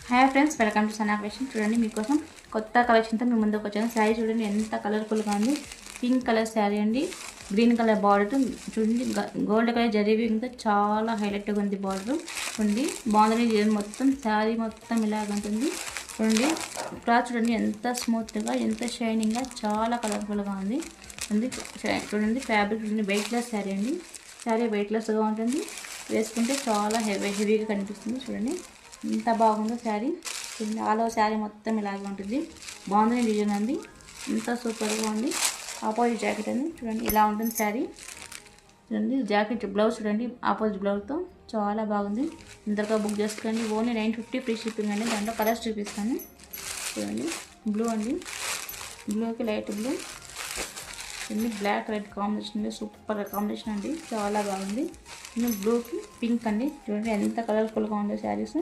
Hi friends, welcome to Sana collection. చూడండి, మీకోసం కొత్త కలెక్షన్తో మీ ముందుకు వచ్చాను. శారీ చూడండి ఎంత కలర్ఫుల్గా ఉంది. పింక్ కలర్ శారీ అండి, గ్రీన్ కలర్ బార్డర్. చూడండి, గోల్డ్ కలర్ జరీవింగ్తో చాలా హైలైట్గా ఉంది. బార్డర్ ఉంది, బాగుంది. మొత్తం శారీ మొత్తం ఇలాగ ఉంటుంది. చూడండి, క్లాత్ చూడండి ఎంత స్మూత్గా, ఎంత షైనింగ్గా, చాలా కలర్ఫుల్గా ఉంది. చూడండి, ఫ్యాబ్రిక్ చూడండి, వెయిట్లెస్ శారీ అండి. శారీ వెయిట్లెస్గా ఉంటుంది, వేసుకుంటే చాలా హెవీగా కనిపిస్తుంది. చూడండి ఎంత బాగుందో శారీ. చూడండి, ఆల్ ఓవర్ శారీ మొత్తం ఇలాగే ఉంటుంది. బాగుంది డిజైన్ అండి, ఎంత సూపర్గా ఉంది. ఆపోజిట్ జాకెట్ అండి, చూడండి ఇలా ఉంటుంది శారీ. చూడండి, జాకెట్ బ్లౌజ్ చూడండి, ఆపోజిట్ బ్లౌజ్తో చాలా బాగుంది. ఇంతగా బుక్ చేసుకోండి. ఓన్లీ 950 ఫ్రీ షిప్పింగ్ అండి. దాంట్లో కలర్స్ చూపిస్తాను. చూడండి, బ్లూ అండి, బ్లూకి లైట్ బ్లూ, చూడండి black red combination, super combination అండి, చాలా బాగుంది. బ్లూకి పింక్ అండి. చూడండి ఎంత కలర్ఫుల్గా ఉందో శారీస్.